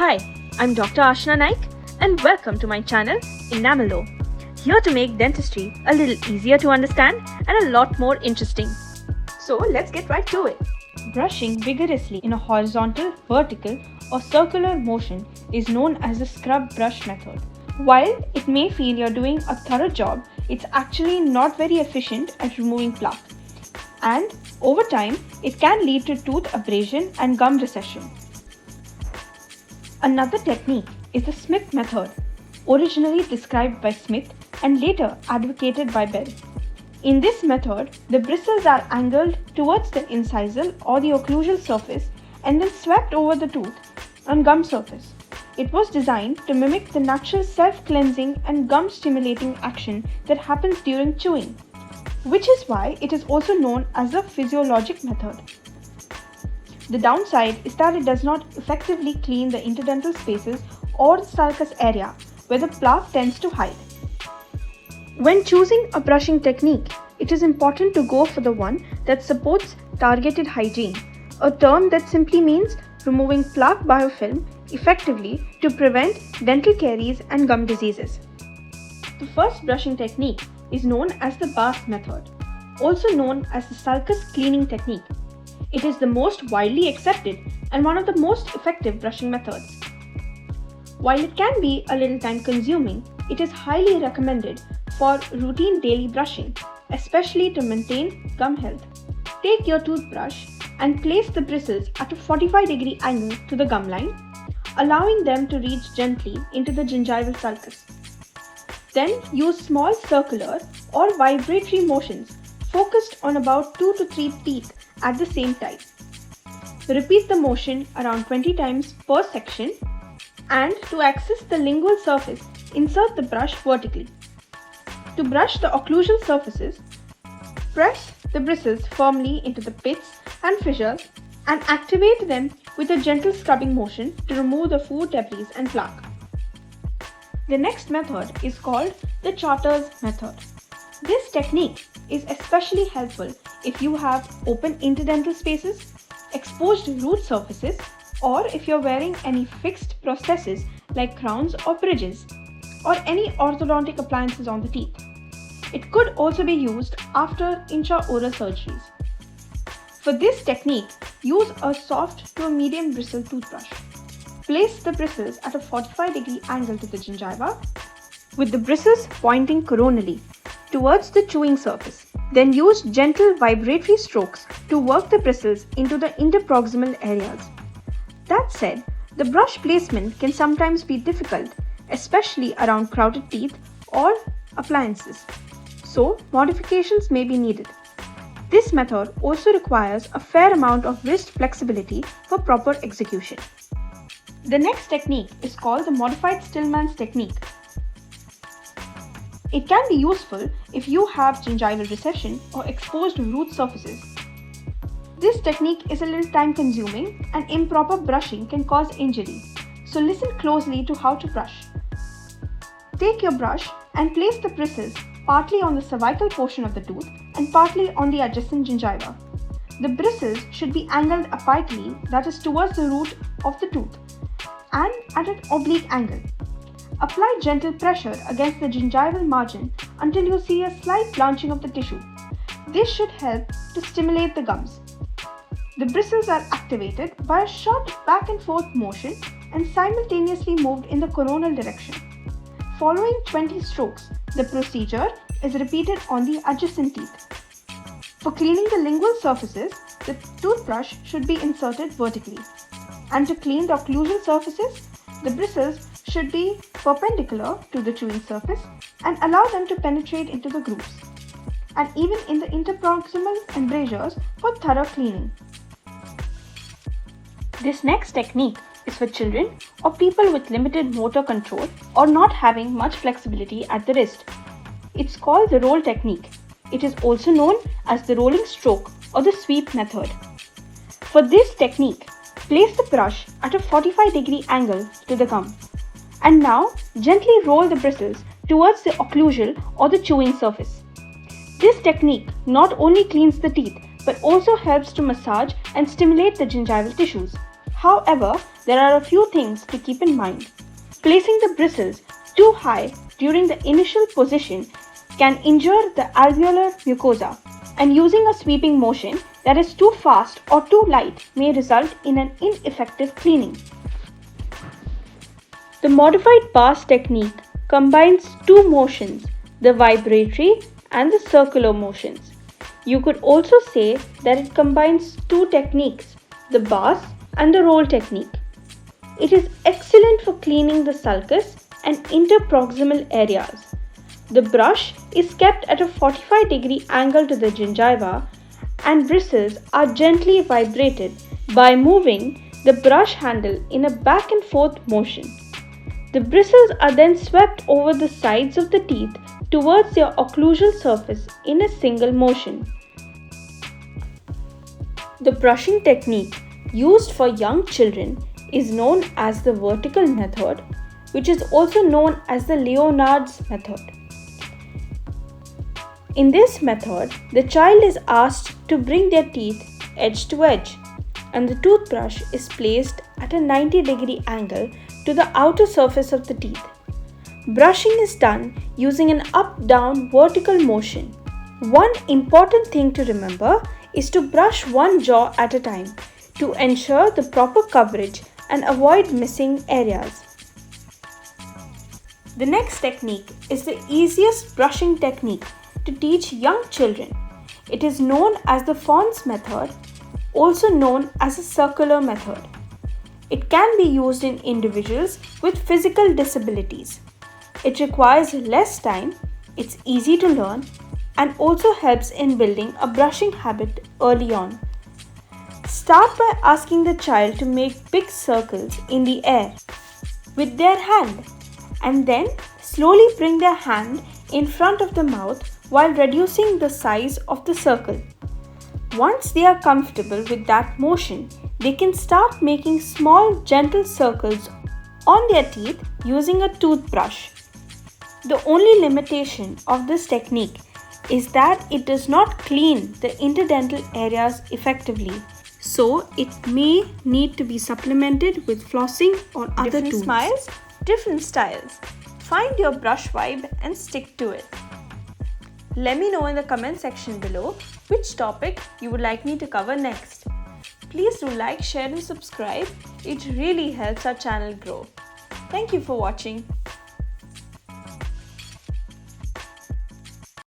Hi, I'm Dr. Ashna Naik and welcome to my channel Enamelo, here to make dentistry a little easier to understand and a lot more interesting. So let's get right to it. Brushing vigorously in a horizontal, vertical or circular motion is known as the scrub brush method. While it may feel you're doing a thorough job, it's actually not very efficient at removing plaque. And over time, it can lead to tooth abrasion and gum recession. Another technique is the Smith method, originally described by Smith and later advocated by Bell. In this method, the bristles are angled towards the incisal or the occlusal surface and then swept over the tooth and gum surface. It was designed to mimic the natural self-cleansing and gum-stimulating action that happens during chewing, which is why it is also known as the Physiologic method. The downside is that it does not effectively clean the interdental spaces or the sulcus area where the plaque tends to hide. When choosing a brushing technique, it is important to go for the one that supports targeted hygiene, a term that simply means removing plaque biofilm effectively to prevent dental caries and gum diseases. The first brushing technique is known as the Bass method, also known as the sulcus cleaning technique. It is the most widely accepted and one of the most effective brushing methods. While it can be a little time consuming, it is highly recommended for routine daily brushing, especially to maintain gum health. Take your toothbrush and place the bristles at a 45-degree angle to the gum line, allowing them to reach gently into the gingival sulcus. Then use small circular or vibratory motions focused on about 2 to 3 teeth at the same time. Repeat the motion around 20 times per section, and to access the lingual surface, insert the brush vertically. To brush the occlusal surfaces, press the bristles firmly into the pits and fissures and activate them with a gentle scrubbing motion to remove the food debris and plaque. The next method is called the Charter's method. This technique is especially helpful if you have open interdental spaces, exposed root surfaces, or if you're wearing any fixed prostheses like crowns or bridges, or any orthodontic appliances on the teeth. It could also be used after intraoral surgeries. For this technique, use a soft to a medium bristle toothbrush. Place the bristles at a 45-degree angle to the gingiva, with the bristles pointing coronally towards the chewing surface. Then use gentle vibratory strokes to work the bristles into the interproximal areas. That said, the brush placement can sometimes be difficult, especially around crowded teeth or appliances, so modifications may be needed. This method also requires a fair amount of wrist flexibility for proper execution. The next technique is called the Modified Stillman's technique. It can be useful if you have gingival recession or exposed root surfaces. This technique is a little time consuming and improper brushing can cause injury, so listen closely to how to brush. Take your brush and place the bristles partly on the cervical portion of the tooth and partly on the adjacent gingiva. The bristles should be angled apically, that is towards the root of the tooth, and at an oblique angle. Apply gentle pressure against the gingival margin until you see a slight blanching of the tissue. This should help to stimulate the gums. The bristles are activated by a short back and forth motion and simultaneously moved in the coronal direction. Following 20 strokes, the procedure is repeated on the adjacent teeth. For cleaning the lingual surfaces, the toothbrush should be inserted vertically. And to clean the occlusal surfaces, the bristles should be perpendicular to the chewing surface and allow them to penetrate into the grooves, and even in the interproximal embrasures for thorough cleaning. This next technique is for children or people with limited motor control or not having much flexibility at the wrist. It's called the roll technique. It is also known as the rolling stroke or the sweep method. For this technique, place the brush at a 45-degree angle to the gum. And now, gently roll the bristles towards the occlusal or the chewing surface. This technique not only cleans the teeth but also helps to massage and stimulate the gingival tissues. However, there are a few things to keep in mind. Placing the bristles too high during the initial position can injure the alveolar mucosa, and using a sweeping motion that is too fast or too light may result in an ineffective cleaning. The modified pass technique combines two motions, the vibratory and the circular motions. You could also say that it combines two techniques, the pass and the roll technique. It is excellent for cleaning the sulcus and interproximal areas. The brush is kept at a 45-degree angle to the gingiva and bristles are gently vibrated by moving the brush handle in a back and forth motion. The bristles are then swept over the sides of the teeth towards their occlusal surface in a single motion. The brushing technique used for young children is known as the vertical method, which is also known as the Leonard's method. In this method, the child is asked to bring their teeth edge to edge, and the toothbrush is placed at a 90-degree angle to the outer surface of the teeth. Brushing is done using an up-down vertical motion. One important thing to remember is to brush one jaw at a time to ensure the proper coverage and avoid missing areas. The next technique is the easiest brushing technique to teach young children. It is known as the Fones method, also known as a circular method. It can be used in individuals with physical disabilities. It requires less time, it's easy to learn, and also helps in building a brushing habit early on. Start by asking the child to make big circles in the air with their hand, and then slowly bring their hand in front of the mouth while reducing the size of the circle. Once they are comfortable with that motion, they can start making small, gentle circles on their teeth using a toothbrush. The only limitation of this technique is that it does not clean the interdental areas effectively, so it may need to be supplemented with flossing or other Different tools. smiles, different styles. Find your brush vibe and stick to it. Let me know in the comment section below which topic you would like me to cover next. Please do like, share and subscribe. It really helps our channel grow. Thank you for watching.